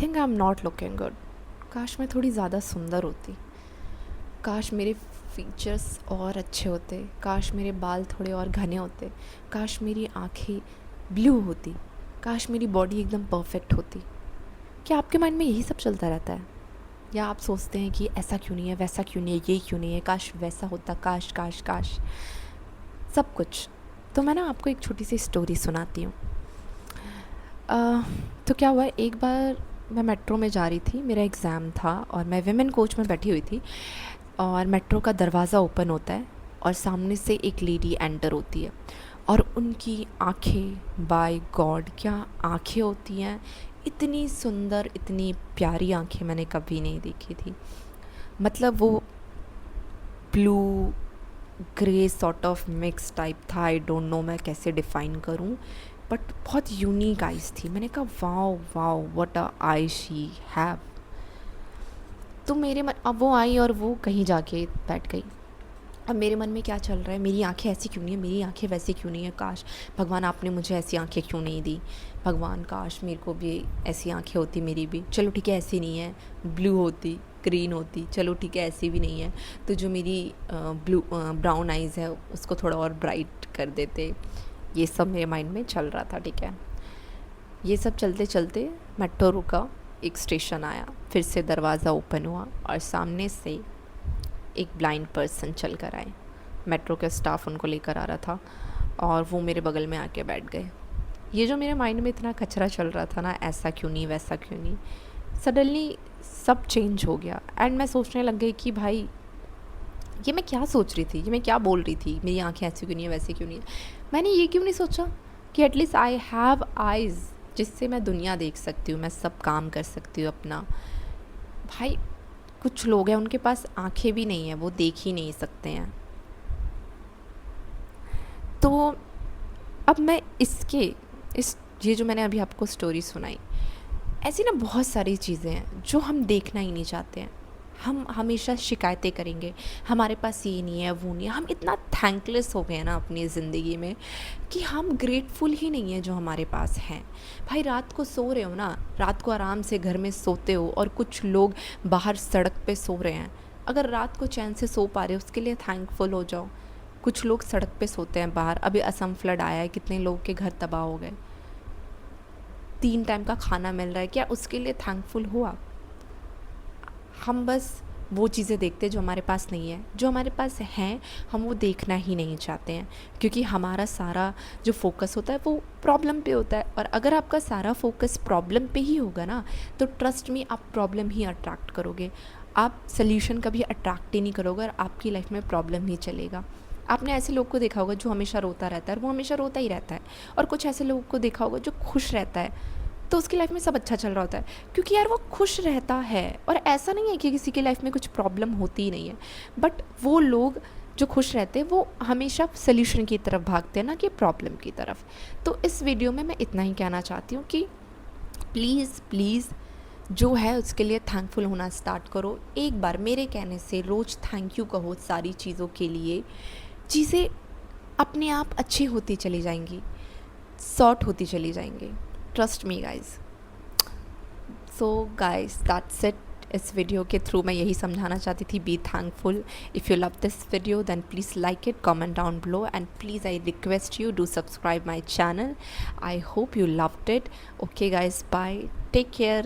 Think I am not looking good. काश मैं थोड़ी ज़्यादा सुंदर होती, काश मेरे फीचर्स और अच्छे होते, काश मेरे बाल थोड़े और घने होते, काश मेरी आँखें ब्लू होती, काश मेरी बॉडी एकदम परफेक्ट होती। क्या आपके माइंड में यही सब चलता रहता है? या आप सोचते हैं कि ऐसा क्यों नहीं है, वैसा क्यों नहीं है, ये क्यों नहीं है, काश वैसा होता, काश काश काश, सब कुछ। तो मैं ना आपको एक छोटी सी स्टोरी सुनाती हूँ। तो क्या हुआ, एक बार मैं मेट्रो में जा रही थी, मेरा एग्ज़ाम था और मैं विमेन कोच में बैठी हुई थी और मेट्रो का दरवाज़ा ओपन होता है और सामने से एक लेडी एंटर होती है और उनकी आँखें, बाय गॉड क्या आँखें होती हैं, इतनी सुंदर, इतनी प्यारी आँखें मैंने कभी नहीं देखी थी। मतलब वो blue grey sort of mix type था, आई डोंट नो मैं कैसे डिफ़ाइन करूं, बट बहुत यूनिक आइज़ थी। मैंने कहा wow wow what a I she have. तो मेरे मन, अब वो आई और वो कहीं जाके बैठ गई। अब मेरे मन में क्या चल रहा है, मेरी आंखें ऐसी क्यों नहीं है, मेरी आंखें वैसी क्यों नहीं है, काश भगवान आपने मुझे ऐसी आंखें क्यों नहीं दी, भगवान काश मेरे को भी ऐसी आंखें होती मेरी भी। चलो ठीक है ऐसी नहीं है, ब्लू होती, ग्रीन होती, चलो ठीक है ऐसी भी नहीं है, तो जो मेरी ब्राउन आइज़ है उसको थोड़ा और ब्राइट कर देते। ये सब मेरे माइंड में चल रहा था, ठीक है। ये सब चलते चलते मेट्रो रुका, एक स्टेशन आया, फिर से दरवाज़ा ओपन हुआ और सामने से एक ब्लाइंड पर्सन चल कर आए। मेट्रो का स्टाफ उनको लेकर आ रहा था और वो मेरे बगल में आके बैठ गए। ये जो मेरे माइंड में इतना कचरा चल रहा था ना, ऐसा क्यों नहीं, वैसा क्यों नहीं, सडनली सब चेंज हो गया एंड मैं सोचने लग गई कि भाई ये मैं क्या सोच रही थी, ये मैं क्या बोल रही थी, मेरी आंखें ऐसी क्यों नहीं है, वैसी क्यों नहीं है। मैंने ये क्यों नहीं सोचा कि एटलीस्ट आई हैव आइज़ जिससे मैं दुनिया देख सकती हूँ, मैं सब काम कर सकती हूँ अपना। भाई कुछ लोग हैं उनके पास आंखें भी नहीं है, वो देख ही नहीं सकते हैं। तो अब मैं इस ये जो मैंने अभी आपको स्टोरी सुनाई, ऐसी ना बहुत सारी चीज़ें हैं जो हम देखना ही नहीं चाहते हैं। हम हमेशा शिकायतें करेंगे, हमारे पास ये नहीं है, वो नहीं है। हम इतना थैंकलेस हो गए हैं ना अपनी ज़िंदगी में कि हम ग्रेटफुल ही नहीं है जो हमारे पास हैं। भाई रात को सो रहे हो ना, रात को आराम से घर में सोते हो और कुछ लोग बाहर सड़क पे सो रहे हैं। अगर रात को चैन से सो पा रहे हो उसके लिए थैंकफुल हो जाओ। कुछ लोग सड़क पे सोते हैं बाहर, अभी असम फ्लड आया है, कितने लोग के घर तबाह हो गए, 3 टाइम का खाना मिल रहा है, क्या उसके लिए थैंकफुल हो आप? हम बस वो चीज़ें देखते हैं जो हमारे पास नहीं है, जो हमारे पास हैं हम वो देखना ही नहीं चाहते हैं, क्योंकि हमारा सारा जो फोकस होता है वो प्रॉब्लम पे होता है। और अगर आपका सारा फोकस प्रॉब्लम पे ही होगा ना, तो ट्रस्ट मी आप प्रॉब्लम ही अट्रैक्ट करोगे, आप सल्यूशन कभी अट्रैक्ट ही नहीं करोगे और आपकी लाइफ में प्रॉब्लम ही चलेगा। आपने ऐसे लोग को देखा होगा जो हमेशा रोता रहता है और वो हमेशा रोता ही रहता है, और कुछ ऐसे लोगों को देखा होगा जो खुश रहता है तो उसकी लाइफ में सब अच्छा चल रहा होता है, क्योंकि यार वो खुश रहता है। और ऐसा नहीं है कि किसी की लाइफ में कुछ प्रॉब्लम होती ही नहीं है, बट वो लोग जो खुश रहते हैं वो हमेशा सल्यूशन की तरफ भागते हैं ना कि प्रॉब्लम की तरफ। तो इस वीडियो में मैं इतना ही कहना चाहती हूँ कि प्लीज़ प्लीज़ जो है उसके लिए थैंकफुल होना स्टार्ट करो। एक बार मेरे कहने से रोज़ थैंक यू कहो सारी चीज़ों के लिए, चीज़ें अपने आप अच्छी होती चली जाएंगी, सॉर्ट होती चली जाएंगी। Trust me guys. So guys that's it. इस वीडियो के थ्रू मैं यही समझाना चाहती थी, be thankful. If you love this video then please like it, comment down below, and please I request you do subscribe my channel. I hope you loved it. Okay guys, bye, take care.